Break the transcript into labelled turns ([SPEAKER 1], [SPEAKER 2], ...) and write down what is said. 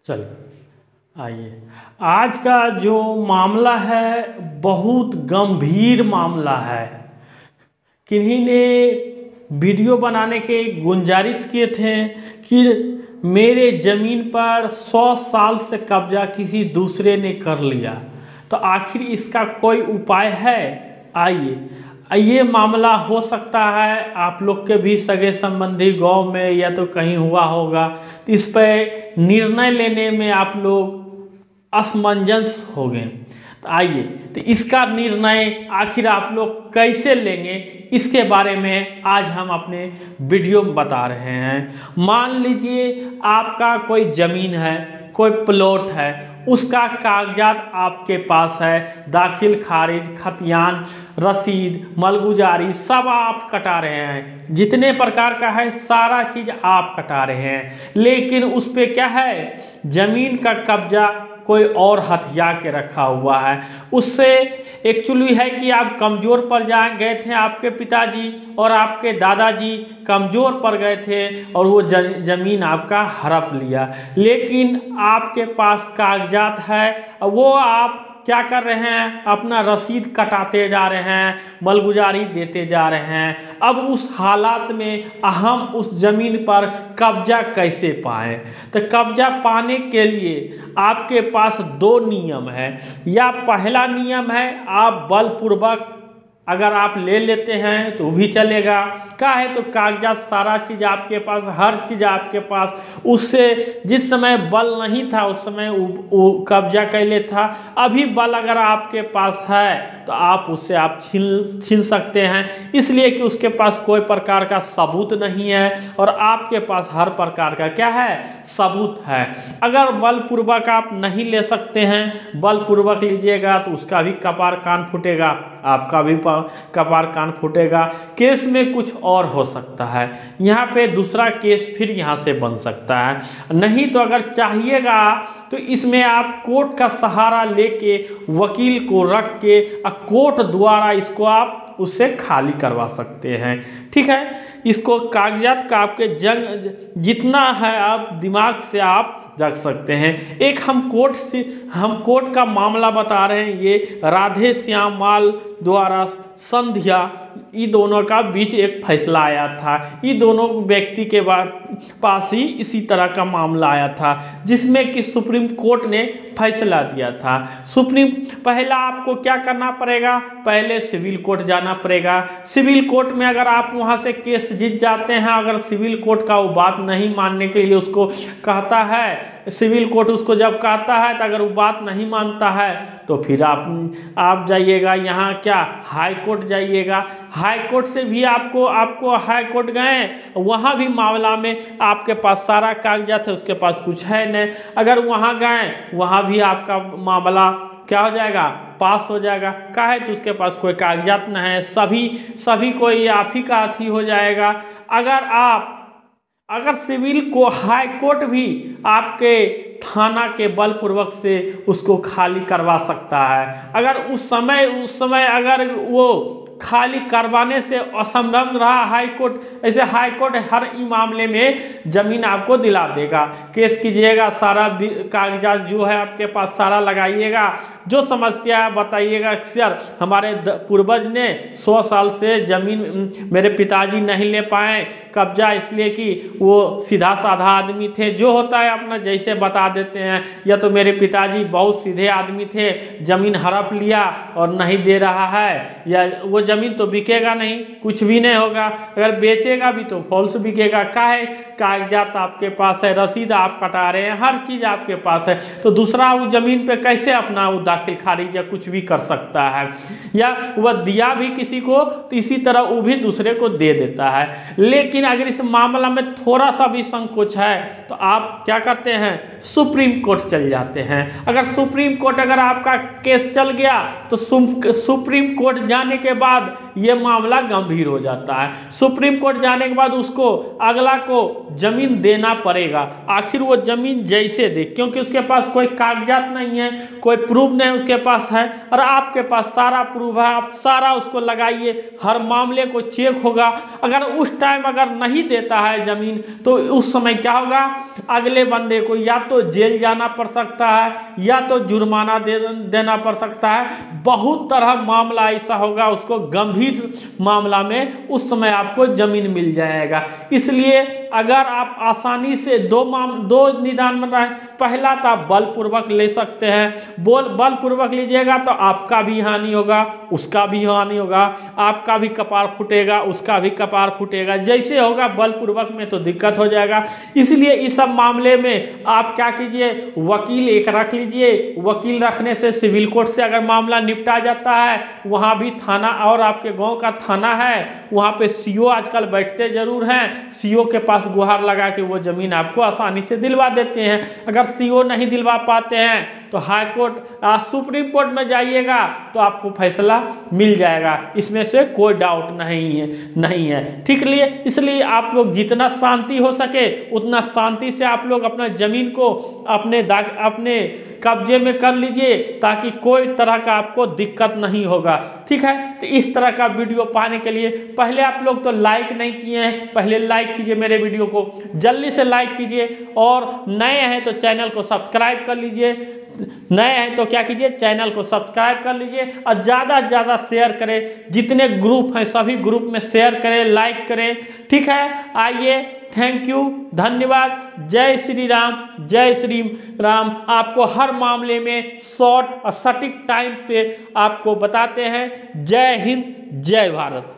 [SPEAKER 1] चलिए आइए, आज का जो मामला है बहुत गंभीर मामला है। किन्हीं ने वीडियो बनाने के गुंजारिश किए थे कि मेरे ज़मीन पर 100 साल से कब्जा किसी दूसरे ने कर लिया, तो आखिर इसका कोई उपाय है? आइए, ये मामला हो सकता है आप लोग के भी सगे संबंधी गांव में या तो कहीं हुआ होगा, तो इस पर निर्णय लेने में आप लोग असमंजस हो गए। तो आइए, तो इसका निर्णय आखिर आप लोग कैसे लेंगे, इसके बारे में आज हम अपने वीडियो में बता रहे हैं। मान लीजिए आपका कोई ज़मीन है, कोई प्लॉट है, उसका कागजात आपके पास है, दाखिल खारिज, खतियान, रसीद, मलगुजारी सब आप कटा रहे हैं, जितने प्रकार का है सारा चीज़ आप कटा रहे हैं, लेकिन उस पर क्या है, ज़मीन का कब्जा कोई और हथिया के रखा हुआ है। उससे एक्चुअली है कि आप कमज़ोर पड़ गए थे, आपके पिताजी और आपके दादाजी कमज़ोर पड़ गए थे और वो ज़मीन आपका हड़प लिया, लेकिन आपके पास कागजात है, वो आप क्या कर रहे हैं, अपना रसीद कटाते जा रहे हैं, मलगुजारी देते जा रहे हैं। अब उस हालात में हम उस ज़मीन पर कब्जा कैसे पाएँ? तो कब्जा पाने के लिए आपके पास 2 नियम है। या पहला नियम है आप बलपूर्वक अगर आप ले लेते हैं तो भी चलेगा, क्या है तो कागजात सारा चीज़ आपके पास, हर चीज़ आपके पास। उससे जिस समय बल नहीं था उस समय वो कब्जा कैले था, अभी बल अगर आपके पास है तो आप उससे आप छीन सकते हैं, इसलिए कि उसके पास कोई प्रकार का सबूत नहीं है और आपके पास हर प्रकार का क्या है, सबूत है। अगर बलपूर्वक आप नहीं ले सकते हैं, बलपूर्वक लीजिएगा तो उसका भी कपार कान फूटेगा, आपका भी कपार कान फूटेगा, केस में कुछ और हो सकता है। यहाँ पे दूसरा केस फिर यहाँ से बन सकता है। नहीं तो अगर चाहिएगा तो इसमें आप कोर्ट का सहारा लेके वकील को रख के कोर्ट द्वारा इसको आप उससे खाली करवा सकते हैं। ठीक है, इसको कागजात का आपके जंग जितना है आप दिमाग से आप रख सकते हैं। एक हम कोर्ट का मामला बता रहे हैं, ये राधे श्याम माल द्वारा संध्या, ये दोनों का बीच एक फैसला आया था। ये दोनों व्यक्ति के पास ही इसी तरह का मामला आया था, जिसमें कि सुप्रीम कोर्ट ने फैसला दिया था। पहला आपको क्या करना पड़ेगा, पहले सिविल कोर्ट जाना पड़ेगा। सिविल कोर्ट में अगर आप वहाँ से केस जीत जाते हैं, अगर सिविल कोर्ट का वो बात नहीं मानने के लिए उसको कहता है, सिविल कोर्ट उसको जब कहता है तो अगर वो बात नहीं मानता है तो फिर आप जाइएगा यहाँ क्या, हाई कोर्ट जाइएगा। हाई कोर्ट से भी आपको हाई कोर्ट गए, वहाँ भी मामला में आपके पास सारा कागजात है, उसके पास कुछ है नहीं। अगर वहाँ गए, वहाँ भी आपका मामला क्या हो जाएगा, पास हो जाएगा। क्या है तो उसके पास कोई कागजात नहीं है, सभी कोई आप ही का अथी हो जाएगा। अगर सिविल को हाई कोर्ट भी आपके थाना के बलपूर्वक से उसको खाली करवा सकता है। अगर उस समय अगर वो खाली करवाने से असंभव रहा हाई कोर्ट, ऐसे हाई कोर्ट हर मामले में ज़मीन आपको दिला देगा। केस कीजिएगा, सारा कागजात जो है आपके पास सारा लगाइएगा, जो समस्या है बताइएगा। सर हमारे पूर्वज ने 100 साल से ज़मीन मेरे पिताजी नहीं ले पाए कब्जा, इसलिए कि वो सीधा साधा आदमी थे, जो होता है अपना जैसे बता देते हैं। या तो मेरे पिताजी बहुत सीधे आदमी थे, ज़मीन हड़प लिया और नहीं दे रहा है, या वो ज़मीन तो बिकेगा नहीं, कुछ भी नहीं होगा। अगर बेचेगा भी तो फॉल्स बिकेगा। क्या है, कागजात आपके पास है, रसीद आप कटा रहे हैं, हर चीज़ आपके पास है, तो दूसरा वो ज़मीन पे कैसे अपना वो दाखिल खारिज या कुछ भी कर सकता है। या वह दिया भी किसी को तो इसी तरह वो भी दूसरे को दे देता है। लेकिन अगर इस मामला में थोड़ा सा भी संकोच है तो आप क्या करते हैं, सुप्रीम कोर्ट चल जाते हैं। अगर सुप्रीम कोर्ट अगर आपका केस चल गया तो सुप्रीम कोर्ट जाने के बाद बाद ये मामला गंभीर हो जाता है। सुप्रीम कोर्ट जाने के बाद उसको अगला को जमीन देना पड़ेगा। आखिर वो जमीन जैसे दे, क्योंकि उसके पास कोई कागजात नहीं है, कोई प्रूफ नहीं उसके पास है, और आपके पास सारा प्रूफ है। आप सारा उसको लगाइए, हर मामले को चेक होगा। अगर उस टाइम अगर नहीं देता है जमीन तो उस समय क्या होगा, अगले बंदे को या तो जेल जाना पड़ सकता है या तो जुर्माना देना पड़ सकता है। बहुत तरह मामला ऐसा होगा, उसको गंभीर मामला में उस समय आपको जमीन मिल जाएगा। इसलिए अगर आप आसानी से दो निदान में रहें, पहला तो आप बलपूर्वक ले सकते हैं। बलपूर्वक लीजिएगा तो आपका भी हानि होगा, उसका भी हानि होगा, आपका भी कपार फूटेगा, उसका भी कपार फूटेगा। जैसे होगा बलपूर्वक में तो दिक्कत हो जाएगा। इसलिए इस सब मामले में आप क्या कीजिए, वकील एक रख लीजिए। वकील रखने से सिविल कोर्ट से अगर मामला निपटा जाता है, वहाँ भी थाना और आपके गांव का थाना है, वहाँ पे सीओ आजकल बैठते जरूर हैं। सीओ के पास गुहार लगा के वो जमीन आपको आसानी से दिलवा देते हैं। अगर सीओ नहीं दिलवा पाते हैं तो हाई कोर्ट सुप्रीम कोर्ट में जाइएगा तो आपको फैसला मिल जाएगा, इसमें से कोई डाउट नहीं है। ठीक लिए इसलिए आप लोग जितना शांति हो सके उतना शांति से आप लोग अपना जमीन को अपने कब्जे में कर लीजिए, ताकि कोई तरह का आपको दिक्कत नहीं होगा। ठीक है, तो इस तरह का वीडियो पाने के लिए पहले आप लोग तो लाइक नहीं किए हैं, पहले लाइक कीजिए मेरे वीडियो को, जल्दी से लाइक कीजिए। और नए हैं तो चैनल को सब्सक्राइब कर लीजिए। नए हैं तो क्या कीजिए, चैनल को सब्सक्राइब कर लीजिए और ज़्यादा से ज़्यादा शेयर करें। जितने ग्रुप हैं सभी ग्रुप में शेयर करें, लाइक करें। ठीक है, आइए, थैंक यू, धन्यवाद। जय श्री राम, जय श्री राम। आपको हर मामले में शॉर्ट और सटीक टाइम पे आपको बताते हैं। जय हिंद, जय भारत।